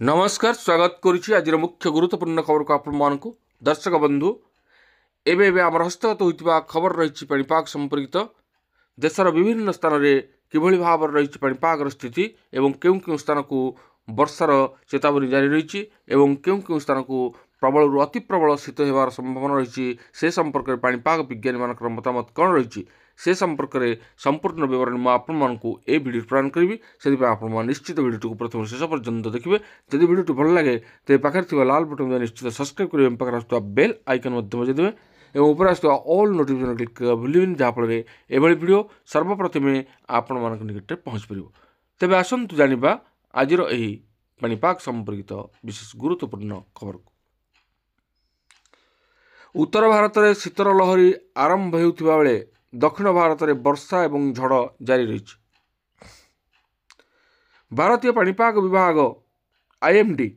नमस्कार स्वागत करुच्ची आज मुख्य गुरुत्वपूर्ण खबर को आपण दर्शक बंधु एवं आम हस्तगत होता खबर रही पाणीपाग संपर्कित देशर विभिन्न स्थान में किभली भाव रही पाणीपागर स्थिति एवं क्यों स्थान को वर्षार चेतावनी जारी रही क्यों स्थान को प्रबल अति प्रबल शीत होवार संभावना रही से संपर्क में पाणीपाग विज्ञानी मान मतामत कौन रही से संपर्क में संपूर्ण विवरण मैं आपको ये वीडियो प्रदान करी से आप निश्चित वीडियो को प्रथम शेष पर्यंत देखिए जदि वीडियो भल लगे तो पाखे लाल बटन निश्चित सब्सक्राइब करेंगे पाखे आसुवा बेल आइकन बजाइदेवे और ऊपर आसुवा ऑल नोटिफिकेशन क्लिक भूलें जहाँफल एभली वीडियो सर्वप्रथमे आपण मान निकट पहुँच पार। तेज आसतु जाना आज पाणीपाग संपर्कित विशेष गुरुत्वपूर्ण खबर को। उत्तर भारत में शीतर लहरी आरंभ होता बेले दक्षिण भारत में वर्षा एवं झड़ जारी रही। भारतीय पाणीपाग विभाग आईएमडी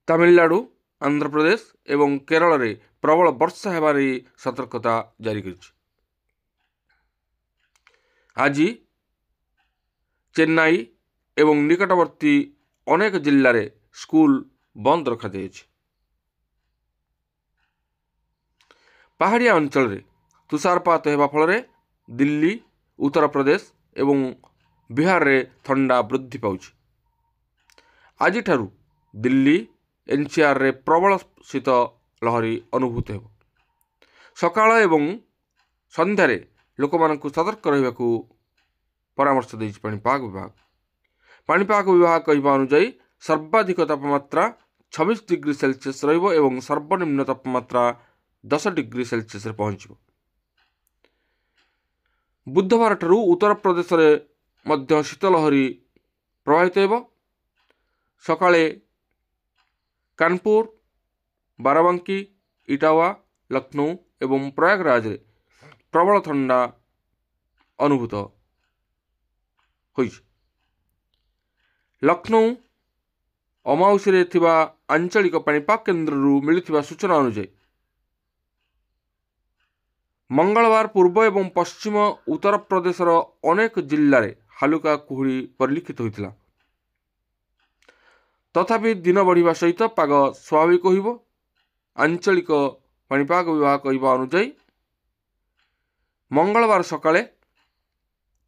तमिलनाडु आंध्र प्रदेश एवं केरल में प्रबल वर्षा होबार सतर्कता जारी कर। आज चेन्नई एवं निकटवर्ती अनेक जिले में स्कूल बंद रखा जाए। पहाड़िया अंचल में तुषारपात होगा फल दिल्ली उत्तर प्रदेश एवं बिहार में ठंडा वृद्धि पाउछि। आज दिल्ली एनसीआर रे प्रबल शीत लहरी अनुभूत हो। सकाळ एवं संध्यारे लोक मानकु सतर्क रहिबा परामर्श देछि पाणीपाग विभाग। पाणीपाग विभाग कहवा अनुसार सर्वाधिक तापमात्रा 26 डिग्री सेल्सियस रहिबो एवं सर्वनिम्न तापमात्रा 10 डिग्री सेल्सियस पहुंच। बुधवार ठारू उत्तर प्रदेश में शीत लहरी प्रभावित हो। सकाळे कानपुर बाराबंकी इटावा लखनऊ एवं प्रयागराज में प्रबल ठंडा अनुभूत होई। लखनऊ अमाउसी आंचलिक पाणीपाग केन्द्र मिलुथिबा सूचना अनुसार मंगलवार पूर्व एवं पश्चिम उत्तर प्रदेशर अनेक जिले में हालुका कुहुड़ी परिलक्षित होता। तथापि दिन बढ़िया सहित पाग स्वाभाविक हो। आंचलिक पाणीपाग विभाग कहवा अनुसार मंगलवार सकाळे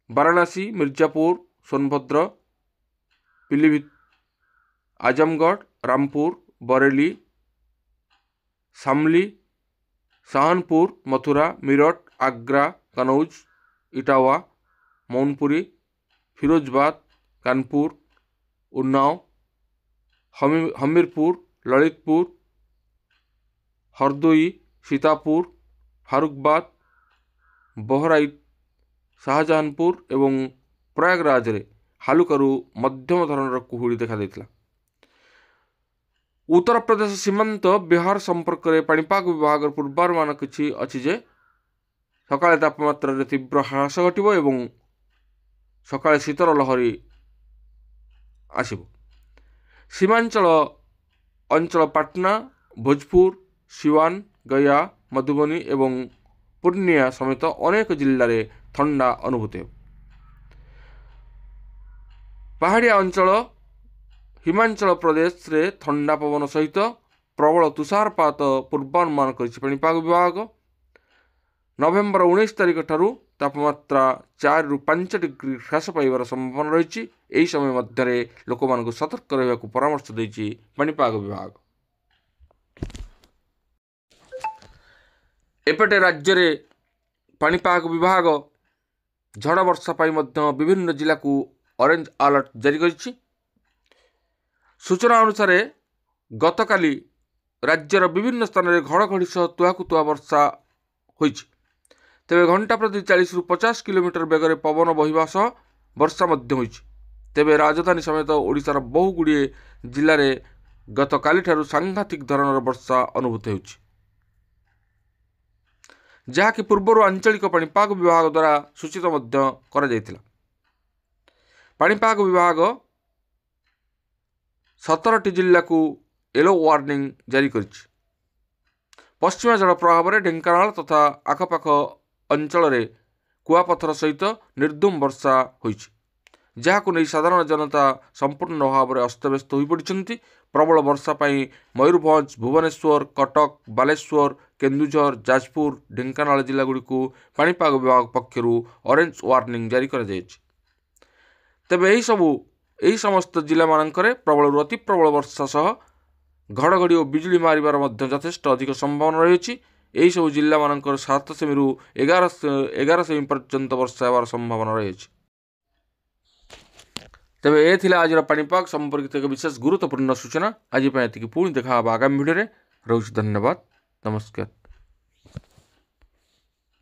वाराणसी मिर्जापुर सोनभद्र पीलीभीत आजमगढ़ रामपुर बरेली शामली सहारनपुर मथुरा मेरठ आगरा कनौज इटावा मौनपुरी फिरोजबाद कानपुर उन्नाव हमीरपुर ललितपुर हरदोई सीतापुर फारुकबाद बहराइच शाहजहानपुर एवं प्रयागराज में हालुकारु मध्यम धरणर कुहुड़ी देखा देथिला। उत्तर प्रदेश सीमांत बिहार संपर्क में पाणीपाग विभाग पूर्वानुमान किछि अछि जे सकाळे तापमात्रा तीव्र ह्रास घटिबो एवं सकाळे शीतल लहरी आसिबो। सीमांचल अंचल पाटना भोजपुर सिवान गया मधुबनी एवं पूर्णिया समेत अनेक जिले में ठंडा अनुभूत हो। पहाड़िया अंचल हिमाचल प्रदेश रे ठंडा पवन सहित प्रबल तुषारपात पूर्वानुमान करिछि पाणीपाग विभाग। नवेम्बर 19 तारिख ठारू तापमात्रा 4 रु 5 डिग्री ह्रास पाइबार संभावना रही। यही समय मध्य लोक मानकु सतर्क रहिबा परामर्श देछि पाणीपाग विभाग। एपटे राज्य रे पाणीपाग विभाग झड़ वर्षा पाई मध्य विभिन्न जिला को ऑरेंज अलर्ट जारी करिछि। सूचना अनुसार गतकाली राज्यर विभिन्न स्थान में घड़घड़ी सह तुहाकुतुहा वर्षा होइछि। तेबे घंटा प्रति 40 रु 50 किलोमीटर बेगर पवन बहिबा सह वर्षा मध्य होइछि। तेबे राजधानी समेत ओडिशार बहुगुड़िए जिले में गतकाली ठारू सांघातिक धरणर वर्षा अनुभूत होइछि, जहाँकि पूर्वर आंचलिक पाणीपाग विभाग द्वारा सूचित मध्य करा जायतिला। पाणीपाग विभाग 17टी जिला को येलो वार्निंग जारी करिछि। पश्चिमा जल प्रभाव में ढेंकानाल तथा आखपाख अंचल में कुआपथर सहित निर्धूम वर्षा होइछि, जहां नहीं साधारण जनता संपूर्ण भाव में अस्तव्यस्त हो पड़ती। प्रबल वर्षा पाई मयूरभंज भुवनेश्वर कटक बालेश्वर केन्दुझर जाजपुर ढेंकानाल जिलागुड़िक पाणीपाग विभाग पक्षर ऑरेंज वार्निंग जारी कर तेबे यही समस्त जिला मानकरे प्रबल अति प्रबल वर्षा सह घड़घड़ी और बिजुली मारिबार मध्य यथेष्ट अधिक संभावना रही। यही सब जिला मानकर 7 सेमी रु 11 सेमी पर्यंत वर्षा होवार संभावना रही। तेबे ये थिला आज पाणीपाग संपर्कित एक विशेष गुरुत्वपूर्ण सूचना। आज पुणी देखा आगामी भिडियो। रोज धन्यवाद, नमस्कार।